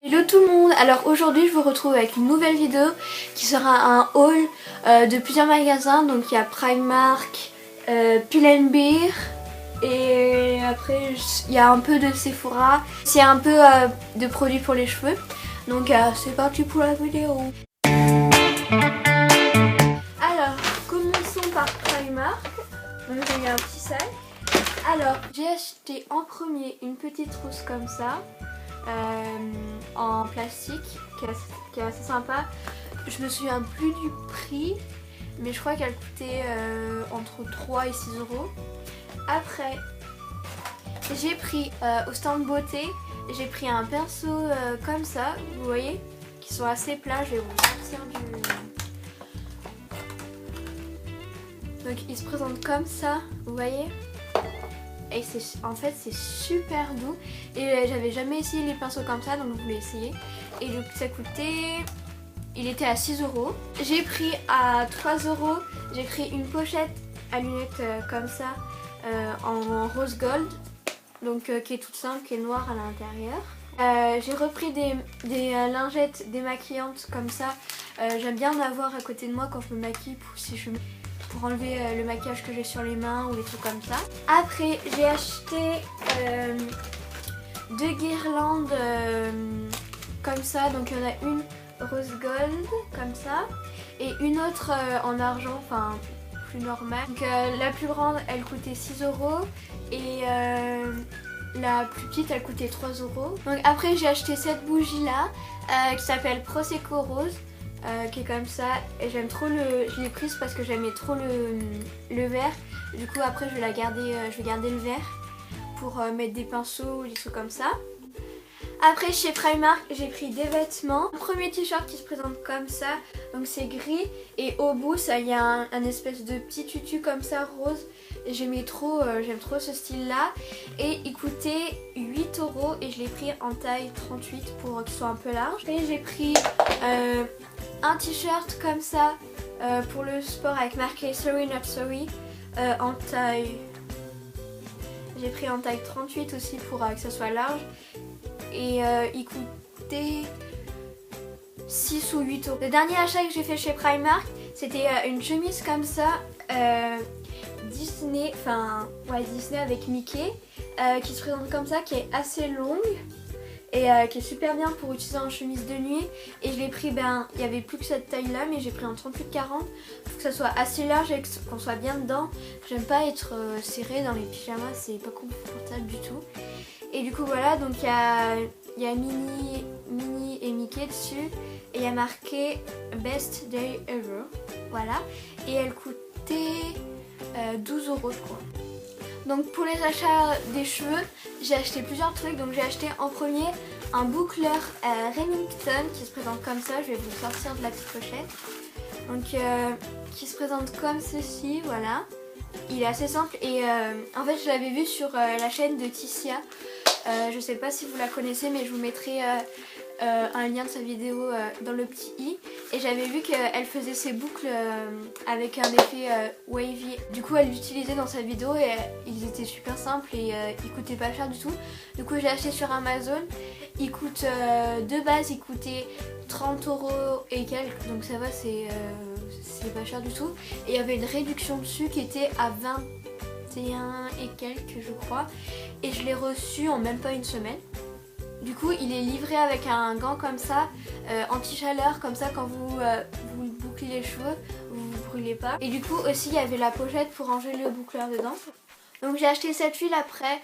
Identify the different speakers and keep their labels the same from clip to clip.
Speaker 1: Hello tout le monde, alors aujourd'hui je vous retrouve avec une nouvelle vidéo qui sera un haul de plusieurs magasins. Donc il y a Primark, Pull & Bear et après il y a un peu de Sephora. Il y a un peu de produits pour les cheveux. Donc c'est parti pour la vidéo. Alors commençons par Primark. Donc j'ai mis un petit sac. Alors j'ai acheté en premier une petite trousse comme ça. En plastique qui est assez sympa. Je me souviens plus du prix, mais je crois qu'elle coûtait entre 3 et 6 euros. Après j'ai pris au stand beauté, j'ai pris un pinceau comme ça, vous voyez, qui sont assez plats. Je vais vous sortir du... Donc il se présente comme ça, vous voyez. Et en fait c'est super doux et j'avais jamais essayé les pinceaux comme ça, donc je voulais essayer. Et donc ça coûtait, il était à 6 euros. J'ai pris à 3 euros, j'ai pris une pochette à lunettes comme ça en rose gold, donc qui est toute simple, qui est noire à l'intérieur. J'ai repris des lingettes démaquillantes comme ça. J'aime bien en avoir à côté de moi quand je me maquille pour enlever le maquillage que j'ai sur les mains ou les trucs comme ça. Après j'ai acheté deux guirlandes comme ça. Donc il y en a une rose gold comme ça et une autre en argent, enfin plus normale. Donc la plus grande elle coûtait 6 euros et la plus petite elle coûtait 3 euros. Donc après j'ai acheté cette bougie là qui s'appelle Prosecco Rose. Qui est comme ça et j'aime trop je l'ai prise parce que j'aimais trop le vert. Du coup après je vais garder le vert pour mettre des pinceaux ou des trucs comme ça. Après chez Primark j'ai pris des vêtements. Un premier t-shirt qui se présente comme ça, donc c'est gris et au bout ça il y a un espèce de petit tutu comme ça rose. J'aime trop ce style là et il coûtait 8 euros et je l'ai pris en taille 38 pour qu'il soit un peu large. Et j'ai pris un t-shirt comme ça pour le sport avec marqué Sorry Not Sorry en taille. J'ai pris en taille 38 aussi pour que ça soit large et il coûtait 6 ou 8 euros. Le dernier achat que j'ai fait chez Primark c'était une chemise comme ça Disney, Disney avec Mickey qui se présente comme ça, qui est assez longue et qui est super bien pour utiliser en chemise de nuit. Et je l'ai pris, il n'y avait plus que cette taille là, mais j'ai pris en 38-40 pour que ça soit assez large et qu'on soit bien dedans. J'aime pas être serrée dans les pyjamas, c'est pas confortable du tout. Et du coup voilà, donc il y a Minnie et Mickey dessus et il y a marqué Best Day Ever, voilà. Et elle coûtait 12 euros je crois. Donc pour les achats des cheveux, j'ai acheté plusieurs trucs. Donc j'ai acheté en premier un boucleur Remington qui se présente comme ça. Je vais vous sortir de la petite pochette. Donc qui se présente comme ceci, voilà. Il est assez simple et en fait je l'avais vu sur la chaîne de Ticia. Je sais pas si vous la connaissez, mais je vous mettrai un lien de sa vidéo dans le petit i. Et j'avais vu qu'elle faisait ses boucles avec un effet wavy. Du coup elle l'utilisait dans sa vidéo et ils étaient super simples et ils coûtaient pas cher du tout. Du coup j'ai acheté sur Amazon. Il coûte de base il coûtait 30 euros et quelques, donc ça va, c'est pas cher du tout. Et il y avait une réduction dessus qui était à 21 et quelques je crois. Et je l'ai reçu en même pas une semaine. Du coup il est livré avec un gant comme ça, anti-chaleur, comme ça quand vous bouclez les cheveux, vous vous brûlez pas. Et du coup aussi il y avait la pochette pour ranger le boucleur dedans. Donc j'ai acheté cette huile après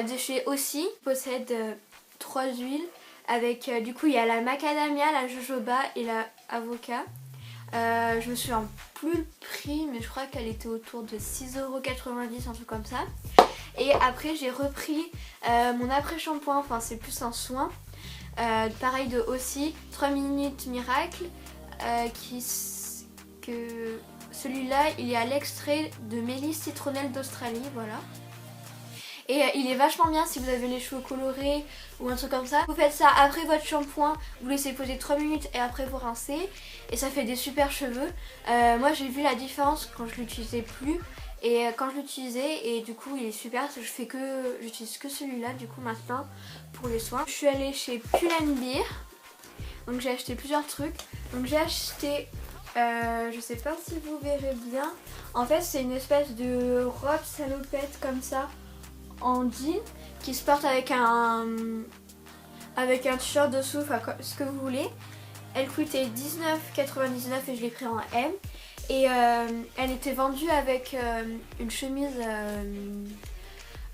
Speaker 1: de chez Aussi, qui possède 3 huiles. Avec du coup il y a la macadamia, la jojoba et la avocat. Je me souviens plus le prix, mais je crois qu'elle était autour de 6,90 €, un truc comme ça. Et après j'ai repris mon après-shampoing, enfin c'est plus un soin, pareil de Aussi, 3 minutes miracle, celui-là il est à l'extrait de mélisse citronnelle d'Australie, voilà. Et il est vachement bien si vous avez les cheveux colorés ou un truc comme ça. Vous faites ça après votre shampoing, vous laissez poser 3 minutes et après vous rincez. Et ça fait des super cheveux. Moi j'ai vu la différence quand je l'utilisais plus et quand je l'utilisais, et du coup il est super. J'utilise que celui-là du coup maintenant pour les soins. Je suis allée chez Pull & Bear Donc j'ai acheté plusieurs trucs. Donc j'ai acheté, je sais pas si vous verrez bien. En fait c'est une espèce de robe salopette comme ça en jean qui se porte avec un t-shirt dessous, enfin ce que vous voulez. Elle coûtait 19,99 et je l'ai pris en M. Et elle était vendue avec une chemise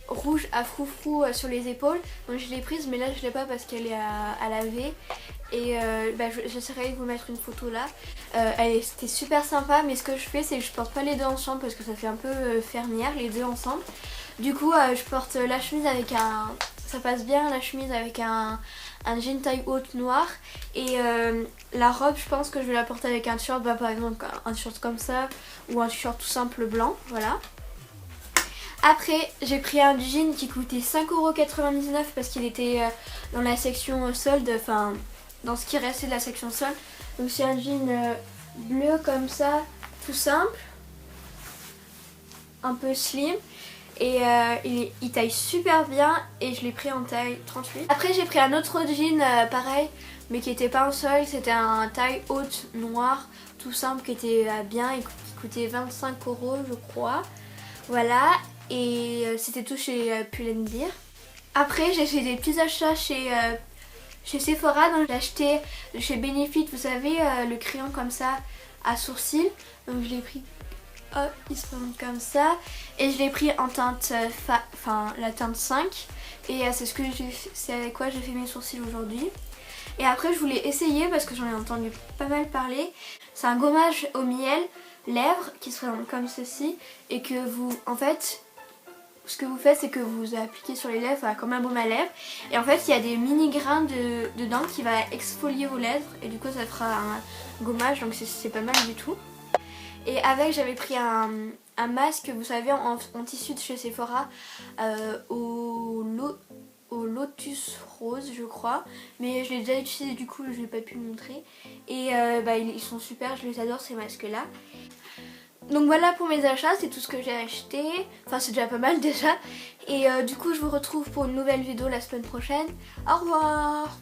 Speaker 1: rouge à froufrou sur les épaules. Donc je l'ai prise, mais là je l'ai pas parce qu'elle est à laver. Et j'essaierai de vous mettre une photo là. C'était super sympa, mais ce que je fais c'est que je porte pas les deux ensemble parce que ça fait un peu fermière les deux ensemble. Du coup je porte la chemise avec ça passe bien la chemise avec un jean taille haute noir. Et la robe je pense que je vais la porter avec un t-shirt, par exemple un t-shirt comme ça ou un t-shirt tout simple blanc, voilà. Après j'ai pris un jean qui coûtait 5,99€ parce qu'il était dans la section solde, enfin dans ce qui restait de la section solde. Donc c'est un jean bleu comme ça, tout simple, un peu slim. Et il taille super bien et je l'ai pris en taille 38. Après j'ai pris un autre jean pareil mais qui était pas en solde, c'était un taille haute noir tout simple qui était bien et qui coûtait 25€ je crois. Voilà, et c'était tout chez Pull&Bear. Après j'ai fait des petits achats chez Sephora, donc j'ai acheté chez Benefit, vous savez le crayon comme ça à sourcils. Donc je l'ai pris, hop, il se présente comme ça. Et je l'ai pris en teinte, la teinte 5. Et c'est avec quoi j'ai fait mes sourcils aujourd'hui. Et après je voulais essayer parce que j'en ai entendu pas mal parler. C'est un gommage au miel lèvres qui se présente comme ceci. Et que vous, en fait, ce que vous faites c'est que vous appliquez sur les lèvres comme un baume à lèvres. Et en fait il y a des mini grains dedans qui va exfolier vos lèvres. Et du coup ça fera un gommage, donc c'est pas mal du tout. Et avec j'avais pris un masque, vous savez, en tissu de chez Sephora au lotus rose je crois. Mais je l'ai déjà utilisé du coup je n'ai pas pu le montrer. Et ils sont super, je les adore ces masques là. Donc voilà pour mes achats, c'est tout ce que j'ai acheté. Enfin c'est déjà pas mal déjà. Et du coup je vous retrouve pour une nouvelle vidéo la semaine prochaine. Au revoir.